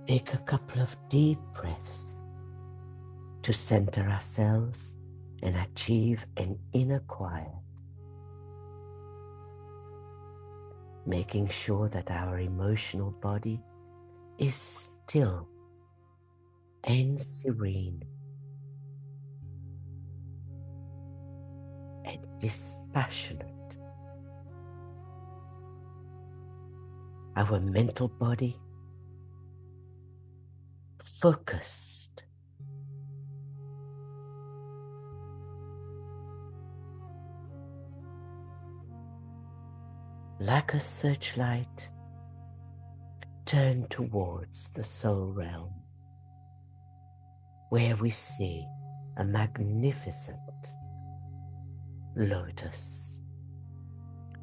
Take a couple of deep breaths to center ourselves and achieve an inner quiet, making sure that our emotional body is still and serene and dispassionate. Our mental body focused, like a searchlight turned towards the soul realm, where we see a magnificent lotus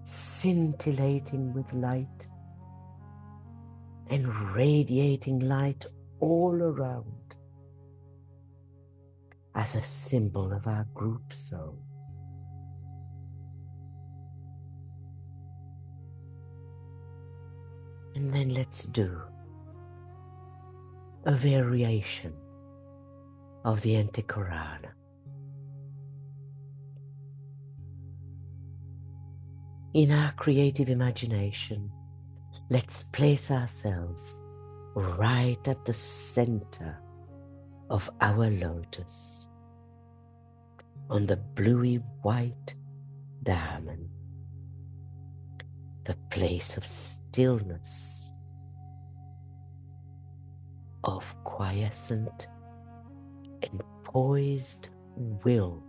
scintillating with light and radiating light all around as a symbol of our group soul. And then let's do a variation of the Antikorana. In our creative imagination, let's place ourselves right at the center of our lotus, on the bluey white diamond, the place of stillness, of quiescent and poised will.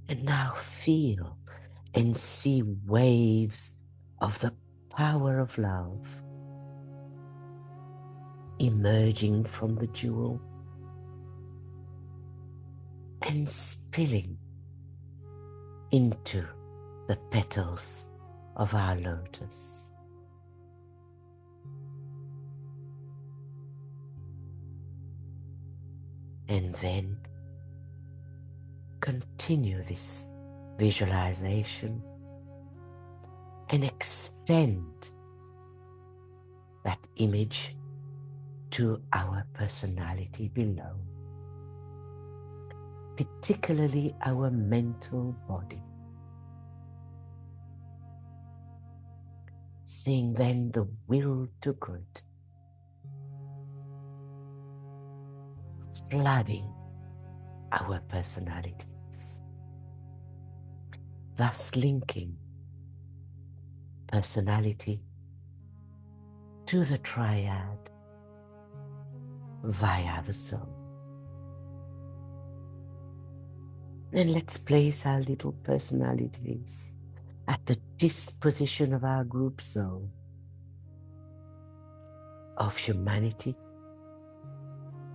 And now feel and see waves of the power of love emerging from the jewel and spilling into the petals of our lotus. And then continue this visualization and extend that image to our personality below, particularly our mental body. Seeing then the will to good flooding our personalities, thus linking personality to the triad via the soul. Then let's place our little personalities at the disposition of our group soul, of humanity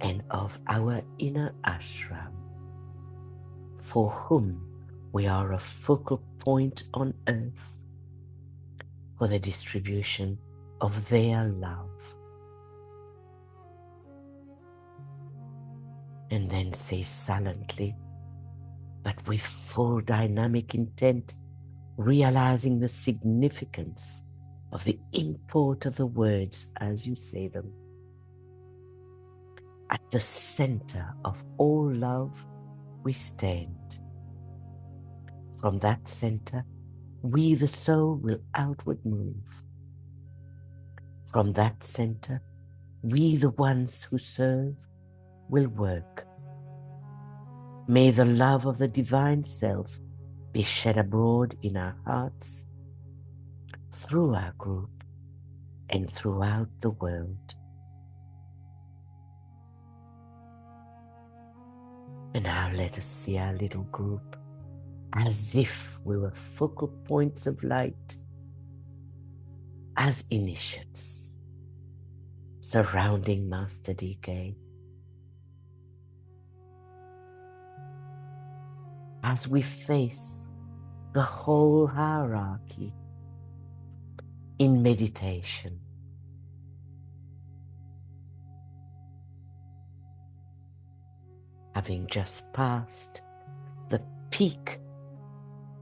and of our inner ashram, for whom we are a focal point on earth for the distribution of their love. And then say silently, but with full dynamic intent, realizing the significance of the import of the words as you say them. At the center of all love, we stand. From that center, we, the soul, will outward move. From that center, we, the ones who serve, will work. May the love of the divine self be shed abroad in our hearts, through our group, and throughout the world. And now let us see our little group as if we were focal points of light, as initiates, surrounding Master DK. As we face the whole hierarchy in meditation, having just passed peak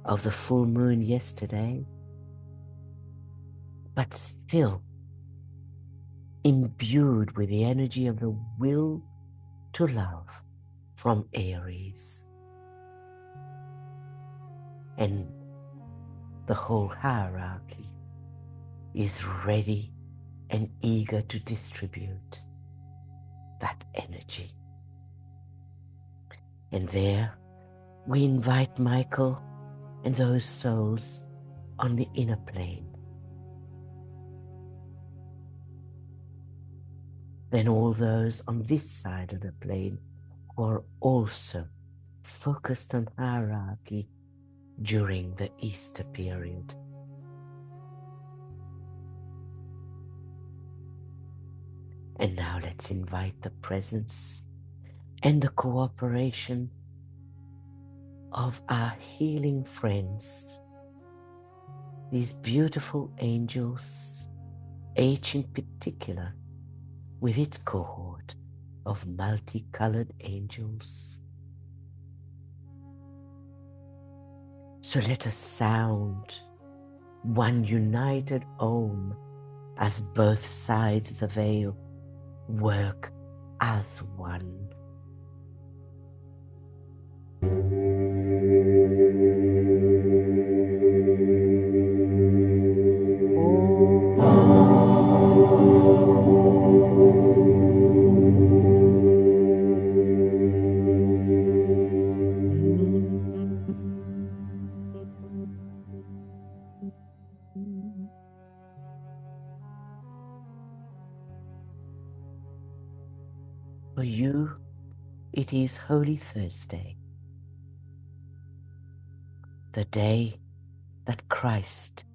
of the full moon yesterday, but still imbued with the energy of the will to love from Aries. And the whole hierarchy is ready and eager to distribute that energy. And there we invite Michael and those souls on the inner plane. Then all those on this side of the plane who are also focused on hierarchy during the Easter period. And now let's invite the presence and the cooperation of our healing friends, these beautiful angels, H in particular, with its cohort of multicolored angels. So let us sound one united Om as both sides of the veil work as one. For you, it is Holy Thursday, the day that Christ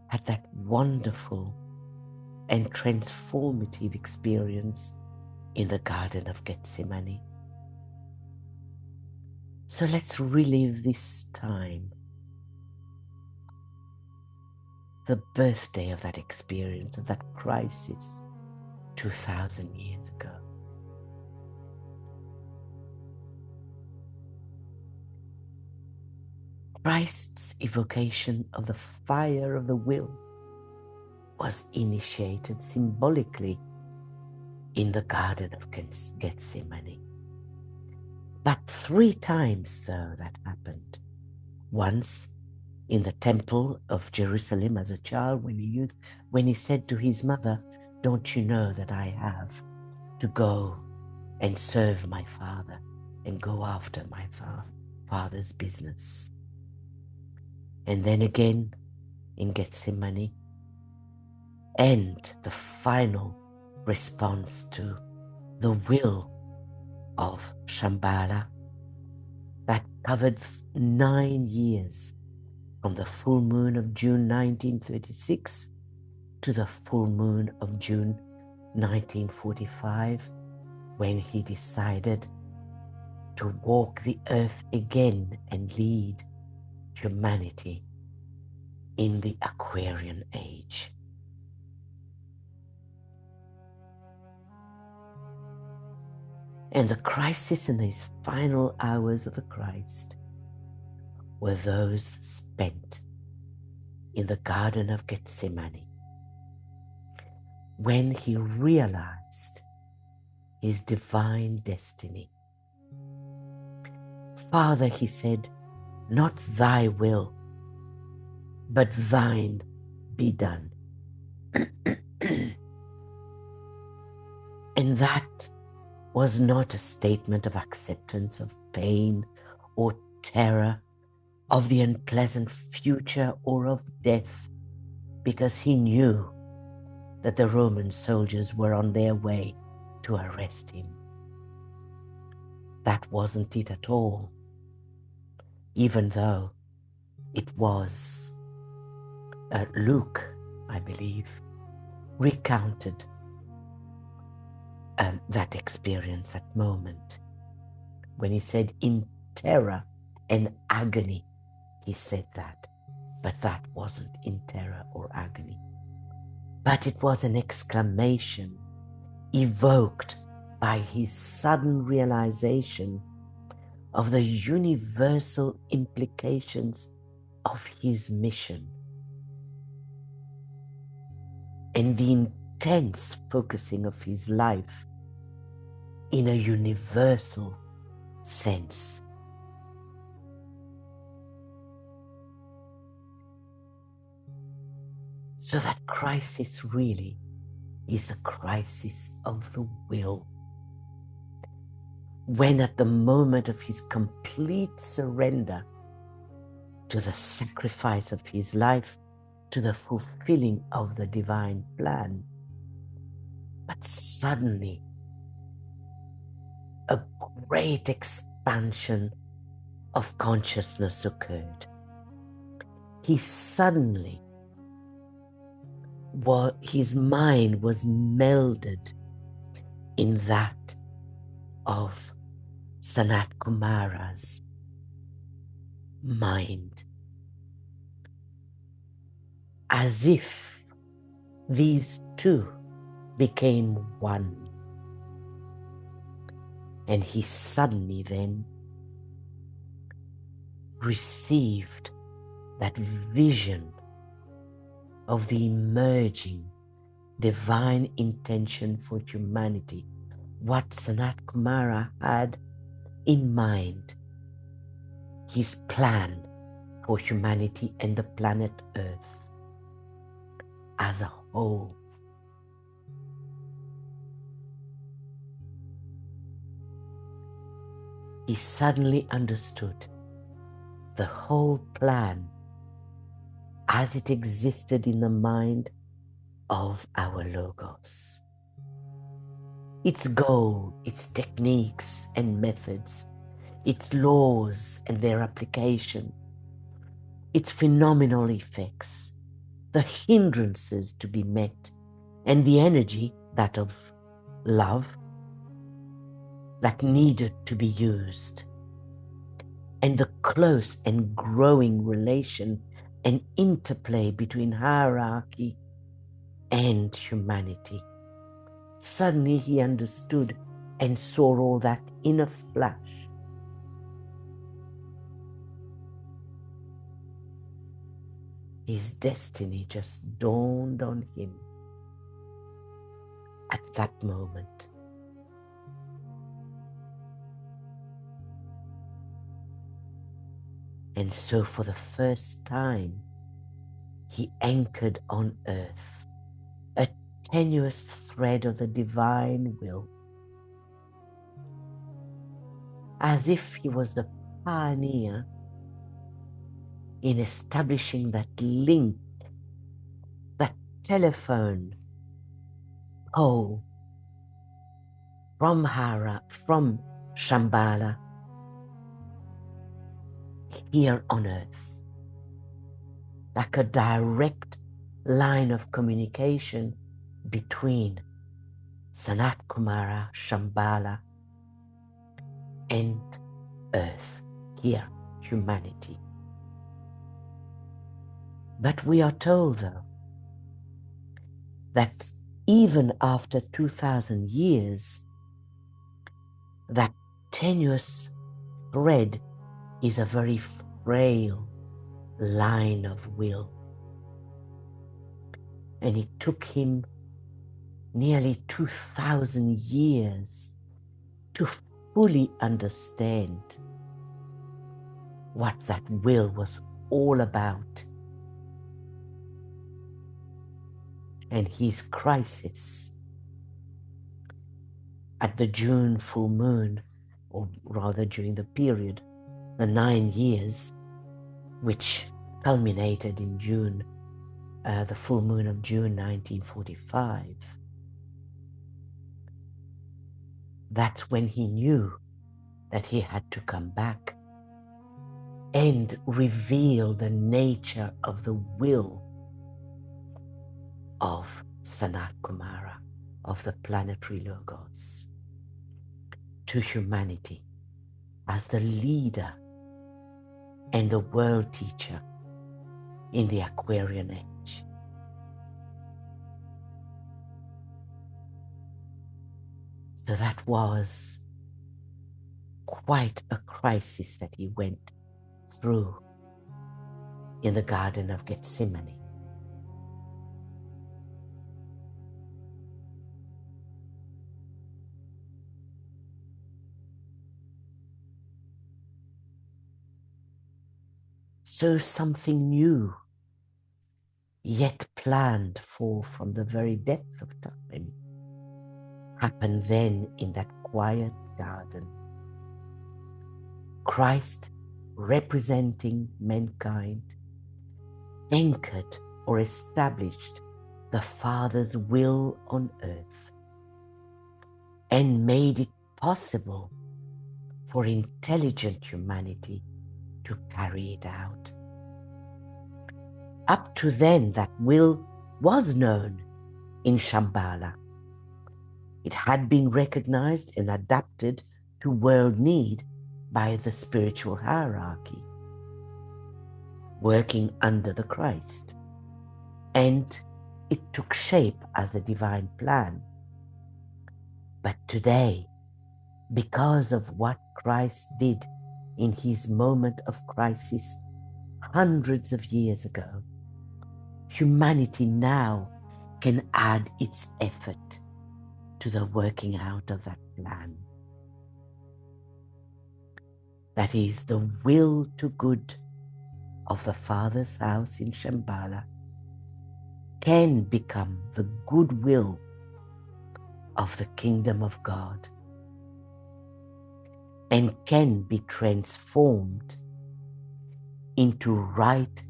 had that wonderful and transformative experience in the Garden of Gethsemane. So let's relive this time, the birthday of that experience, of that crisis 2,000 years ago. Christ's evocation of the fire of the will was initiated symbolically in the Garden of Gethsemane. But 3 times, though, that happened. Once in the temple of Jerusalem as a child when he said to his mother, "Don't you know that I have to go and serve my Father and go after my Father's business?" And then again in Gethsemane, and the final response to the will of Shambhala that covered 9 years from the full moon of June 1936 to the full moon of June 1945, when he decided to walk the earth again and lead humanity in the Aquarian age. And the crisis in these final hours of the Christ were those spent in the Garden of Gethsemane, when he realized his divine destiny. "Father," he said, "not thy will, but thine be done." And that was not a statement of acceptance of pain or terror, of the unpleasant future or of death, because he knew that the Roman soldiers were on their way to arrest him. That wasn't it at all, even though it was Luke, I believe, recounted that experience, that moment, when he said in terror and agony, he said that, but that wasn't in terror or agony. But it was an exclamation evoked by his sudden realization of the universal implications of his mission and the intense focusing of his life in a universal sense. So that crisis really is the crisis of the will. When at the moment of his complete surrender to the sacrifice of his life, to the fulfilling of the divine plan, but suddenly a great expansion of consciousness occurred. He suddenly, his mind was melded in that of Sanat Kumara's mind, as if these two became one. And he suddenly then received that vision of the emerging divine intention for humanity, what Sanat Kumara had in mind, his plan for humanity and the planet Earth as a whole. He suddenly understood the whole plan as it existed in the mind of our Logos. Its goal, its techniques and methods, its laws and their application, its phenomenal effects, the hindrances to be met, and the energy, that of love, that needed to be used, and the close and growing relation and interplay between hierarchy and humanity. Suddenly he understood and saw all that in a flash. His destiny just dawned on him at that moment. And so for the first time, he anchored on earth a tenuous thread of the divine will, as if he was the pioneer in establishing that link, that telephone pole from from Shambhala here on earth, like a direct line of communication between Sanat Kumara, Shambhala, and earth, here, humanity. But we are told, though, that even after 2,000 years, that tenuous thread is a very frail line of will. And it took him nearly 2,000 years to fully understand what that will was all about. And his crisis at the June full moon, or rather during the period, the 9 years, which culminated in June, the full moon of June 1945, that's when he knew that he had to come back and reveal the nature of the will of Sanat Kumara, of the planetary Logos, to humanity as the leader and the world teacher in the Aquarian age. So that was quite a crisis that he went through in the Garden of Gethsemane. So something new, yet planned for from the very depth of time, happened then in that quiet garden. Christ, representing mankind, anchored or established the Father's will on earth and made it possible for intelligent humanity to carry it out. Up to then, that will was known in Shambhala. It had been recognized and adapted to world need by the spiritual hierarchy, working under the Christ, and it took shape as the divine plan. But today, because of what Christ did in his moment of crisis hundreds of years ago, humanity now can add its effort to the working out of that plan. That is the will to good of the Father's house in Shambhala can become the goodwill of the kingdom of God and can be transformed into right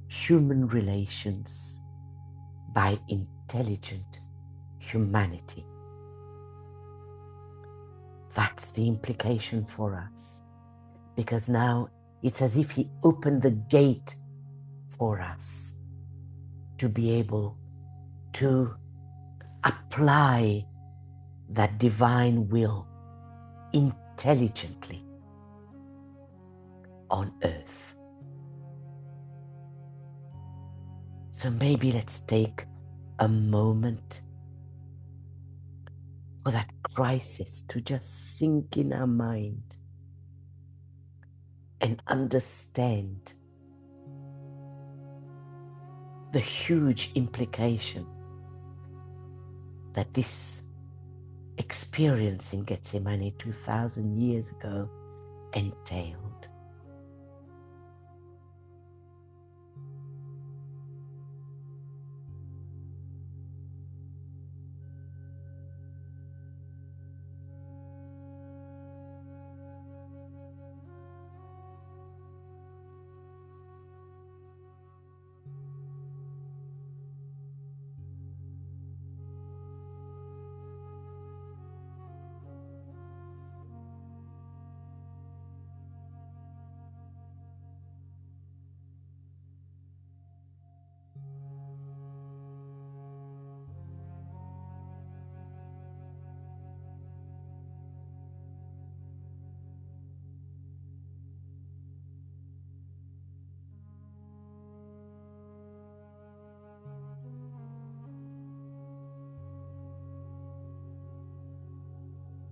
human relations by intelligent humanity. That's the implication for us, because now it's as if he opened the gate for us to be able to apply that divine will intelligently on earth. So maybe let's take a moment for that crisis to just sink in our mind and understand the huge implication that this experience in Gethsemane 2,000 years ago entailed.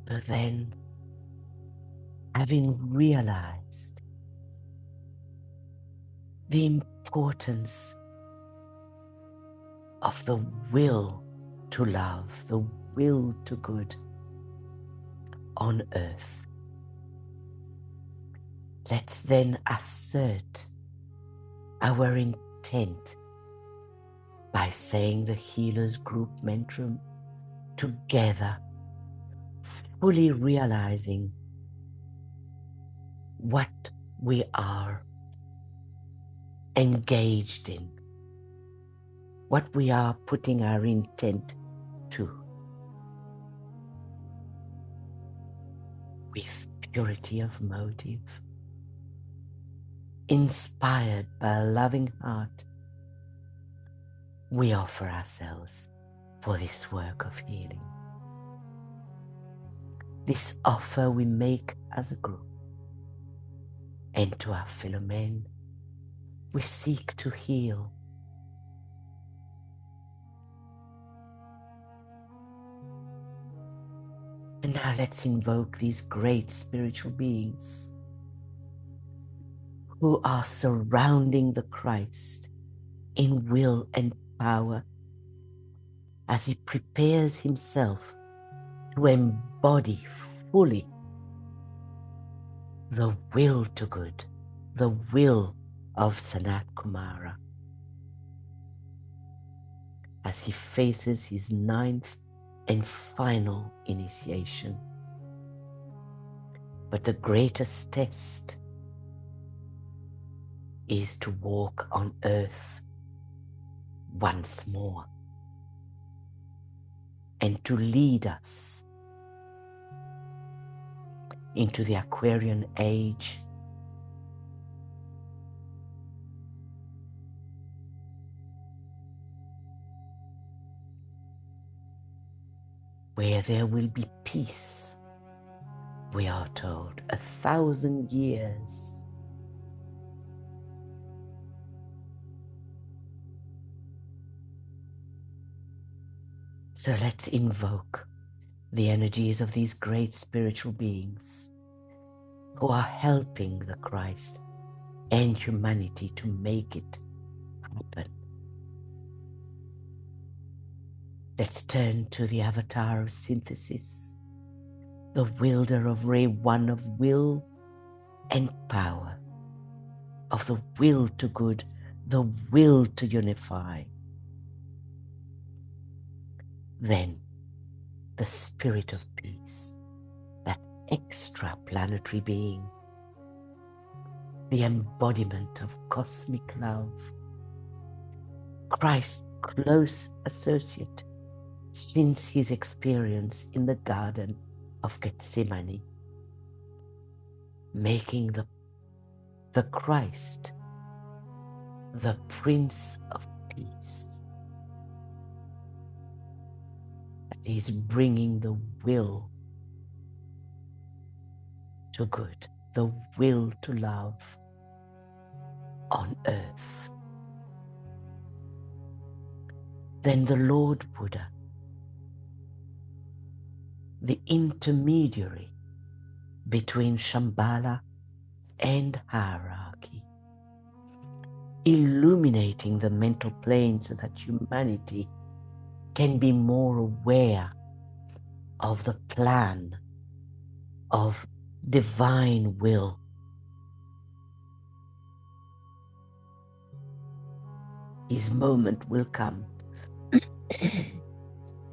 But then, having realized the importance of the will to love, the will to good on earth, let's then assert our intent by saying the Healers Group Mentrum together, fully realizing what we are engaged in, what we are putting our intent to, with purity of motive, inspired by a loving heart. We offer ourselves for this work of healing. This offer we make as a group, and to our fellow men, we seek to heal. And now let's invoke these great spiritual beings who are surrounding the Christ in will and power as he prepares himself to embody fully the will to good, the will of Sanat Kumara, as he faces his 9th and final initiation. But the greatest test is to walk on earth once more and to lead us into the Aquarian age, where there will be peace, we are told, 1,000 years. So let's invoke the energies of these great spiritual beings who are helping the Christ and humanity to make it happen. Let's turn to the avatar of synthesis, the wielder of Ray 1 of will and power, of the will to good, the will to unify. Then the spirit of peace, that extra-planetary being, the embodiment of cosmic love, Christ's close associate since his experience in the Garden of Gethsemane, making the Christ the Prince of Peace. That he's bringing the will to good, the will to love on earth. Then the Lord Buddha, the intermediary between Shambhala and hierarchy, illuminating the mental plane so that humanity can be more aware of the plan of divine will. His moment will come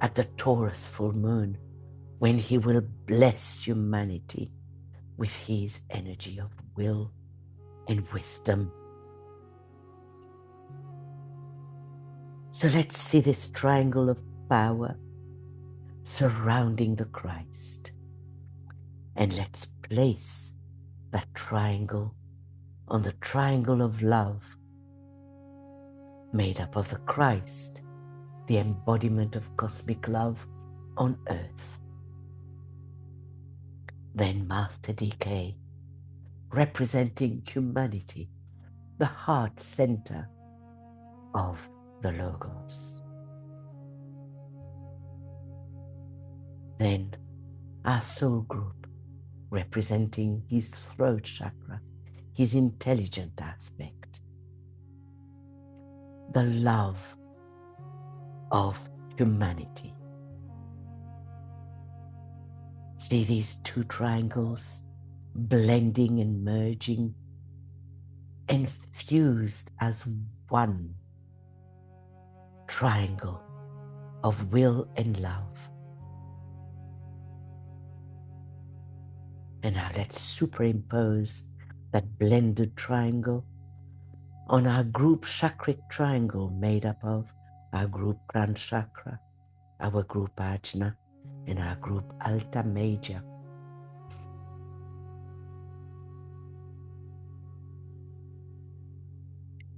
at the Taurus full moon, when he will bless humanity with his energy of will and wisdom. So let's see this triangle of power surrounding the Christ. And let's place that triangle on the triangle of love, made up of the Christ, the embodiment of cosmic love on earth. Then Master DK, representing humanity, the heart center of the Logos. Then our soul group, representing his throat chakra, his intelligent aspect, the love of humanity. See these two triangles blending and merging and fused as one triangle of will and love. And now let's superimpose that blended triangle on our group chakric triangle, made up of our group Grand Chakra, our group Ajna, and our group Alta Major.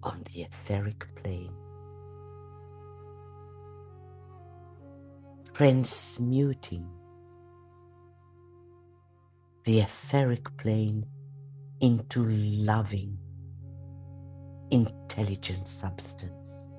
On the etheric plane, transmuting the etheric plane into loving, intelligent substance.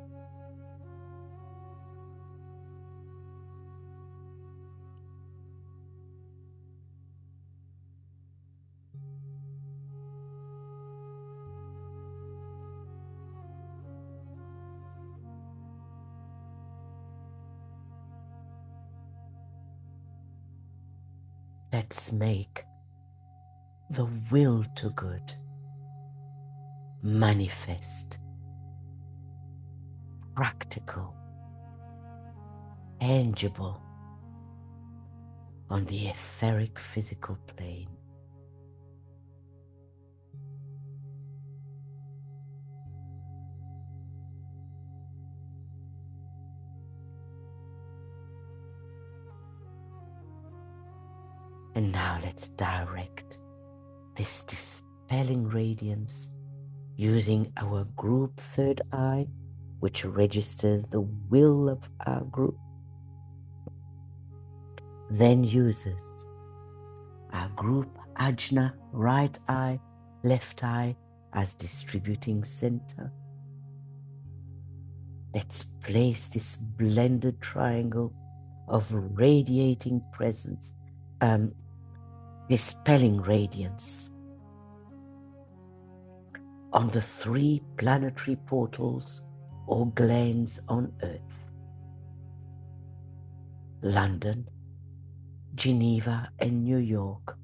Let's make the will to good manifest, practical, tangible on the etheric physical plane. And now let's direct this dispelling radiance using our group third eye, which registers the will of our group, then uses our group ajna, right eye, left eye as distributing center. Let's place this blended triangle of radiating presence, dispelling radiance on the 3 planetary portals or glands on Earth: London, Geneva, and New York.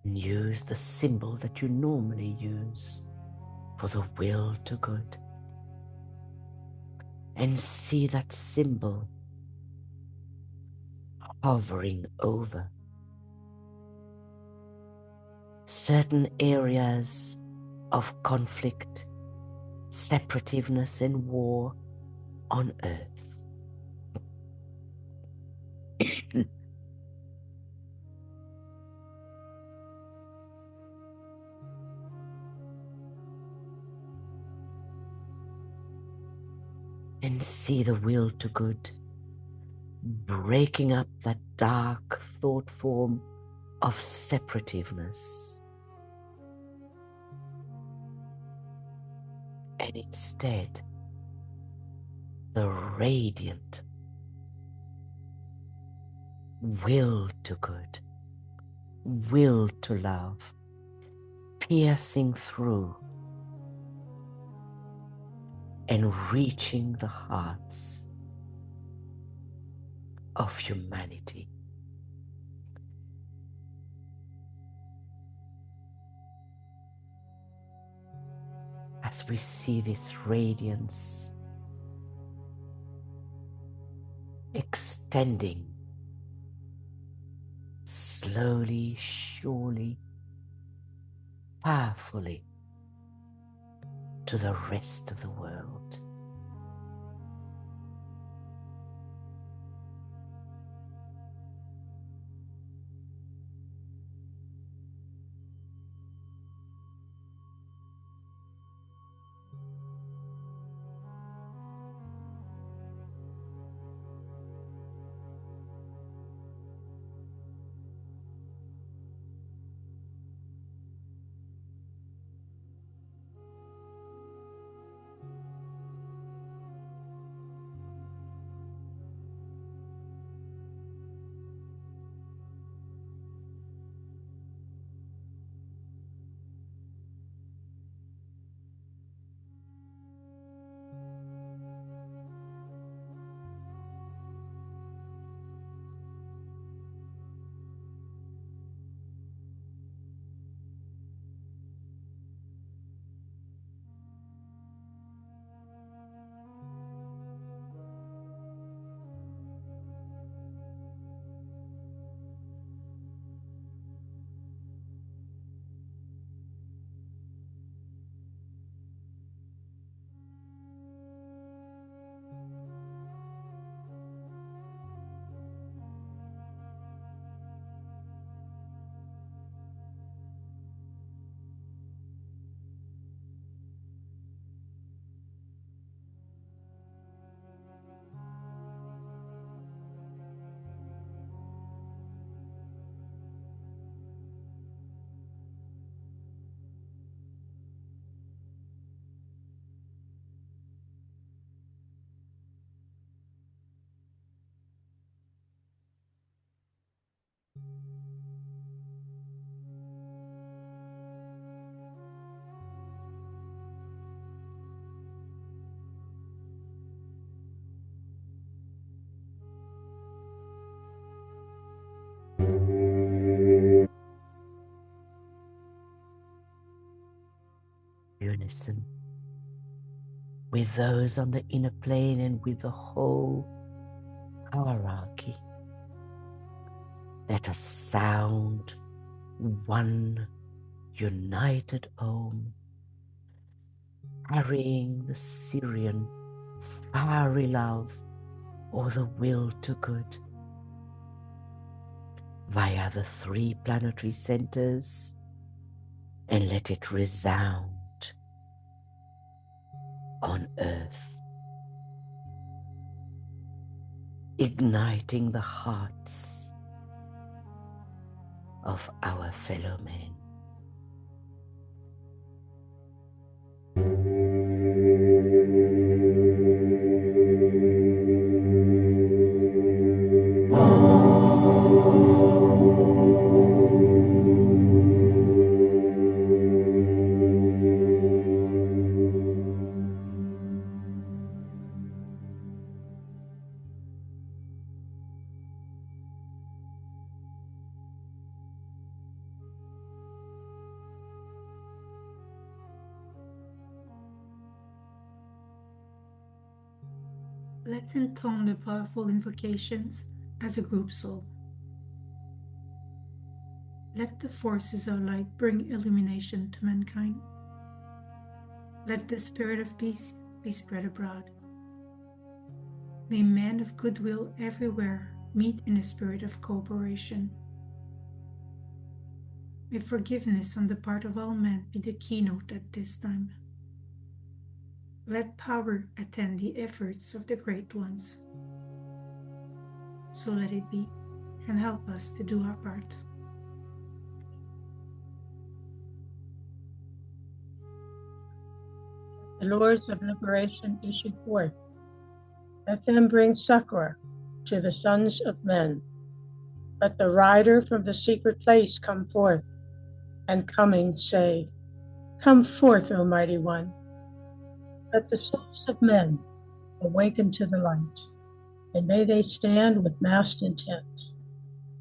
And use the symbol that you normally use for the will to good. And see that symbol hovering over certain areas of conflict, separativeness, and war on Earth. And see the will to good breaking up that dark thought form of separativeness, and instead the radiant will to good, will to love, piercing through and reaching the hearts of humanity. As we see this radiance extending slowly, surely, powerfully to the rest of the world. Unison with those on the inner plane and with the whole hierarchy. Let us sound one united Om, carrying the Syrian fiery love or the will to good via the 3 planetary centers, and let it resound on Earth, igniting the hearts of our fellow men. Let's intone the powerful invocations as a group soul. Let the forces of light bring illumination to mankind. Let the spirit of peace be spread abroad. May men of goodwill everywhere meet in a spirit of cooperation. May forgiveness on the part of all men be the keynote at this time. Let power attend the efforts of the great ones. So let it be, and help us to do our part. The Lords of Liberation issue forth. Let them bring succor to the sons of men. Let the rider from the secret place come forth, and coming say, Come forth, O Mighty One. Let the souls of men awaken to the light, and may they stand with massed intent.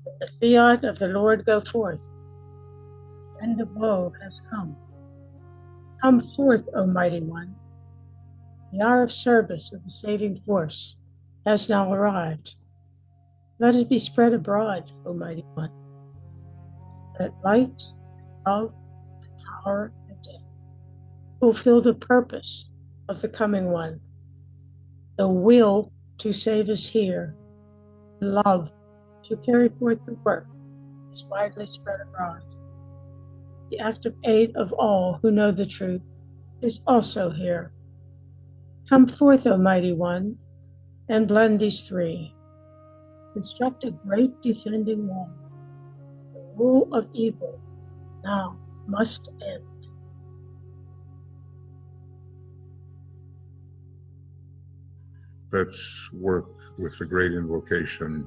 Let the fiat of the Lord go forth. The end of woe has come. Come forth, O Mighty One. The hour of service of the saving force has now arrived. Let it be spread abroad, O Mighty One. Let light, love, power, and death fulfill the purpose of the coming one. The will to save is here. Love to carry forth the work is widely spread abroad. The active aid of all who know the truth is also here. Come forth, O Mighty One, and blend these 3. Construct a great defending wall. The rule of evil now must end. Let's work with the great invocation.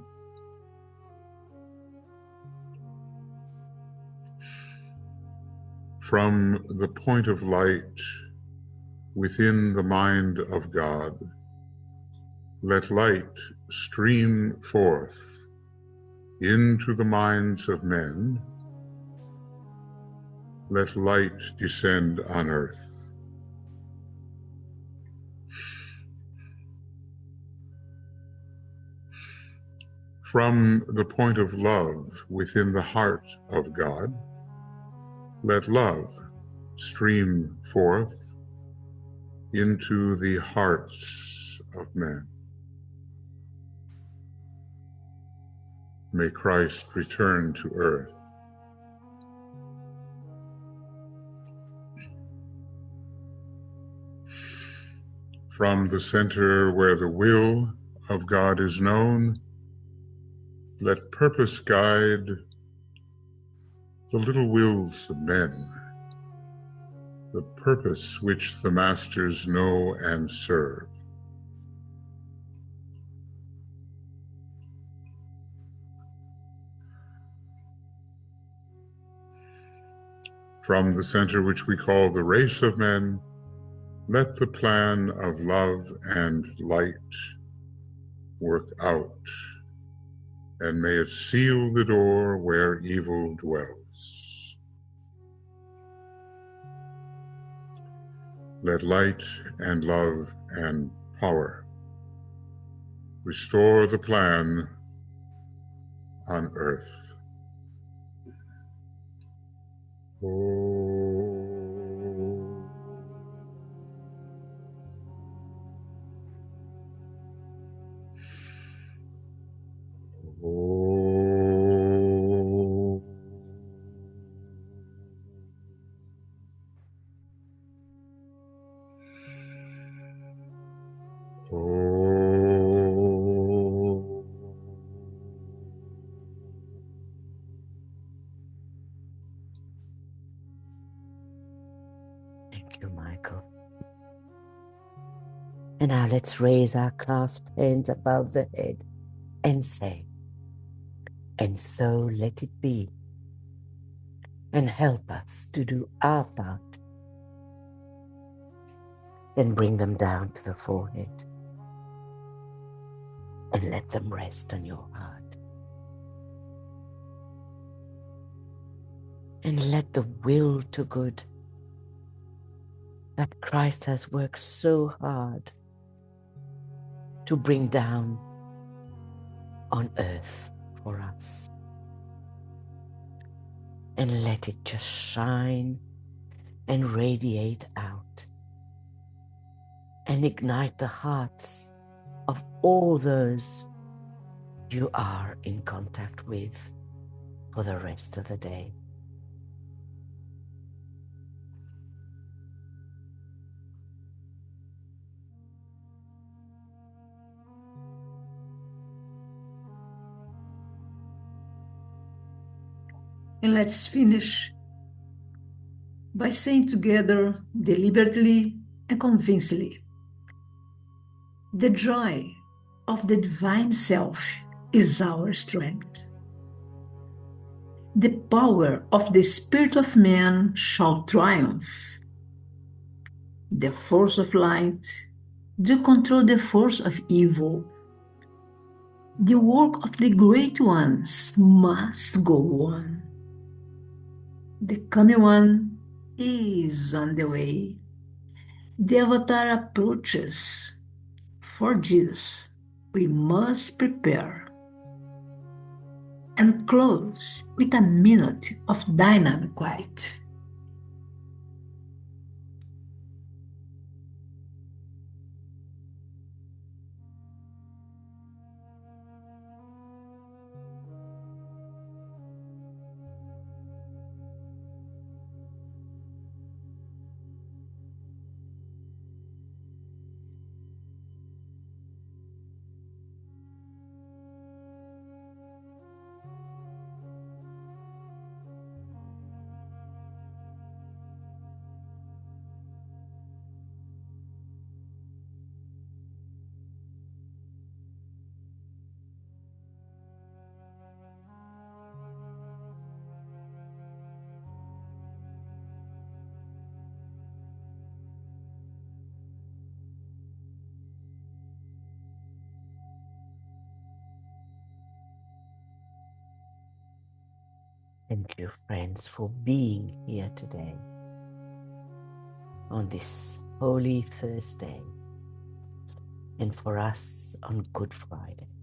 From the point of light within the mind of God, let light stream forth into the minds of men. Let light descend on earth. From the point of love within the heart of God, let love stream forth into the hearts of men. May Christ return to earth. From the center where the will of God is known, let purpose guide the little wills of men, the purpose which the masters know and serve. from the center which we call the race of men, let the plan of love and light work out, and may it seal the door where evil dwells. Let light and love and power restore the plan on earth. Thank you, Michael. And now let's raise our clasped hands above the head and say, and so let it be, and help us to do our part. Then bring them down to the forehead and let them rest on your heart. And let the will to good that Christ has worked so hard to bring down on earth for us, and let it just shine and radiate out and ignite the hearts of all those you are in contact with for the rest of the day. And let's finish by saying together, deliberately and convincingly, the joy of the divine self is our strength. The power of the spirit of man shall triumph. The force of light do control the force of evil. The work of the great ones must go on. The coming one is on the way. The avatar approaches. For this, we must prepare. And close with a minute of dynamic quiet. Thank you, friends, for being here today on this Holy Thursday and for us on Good Friday.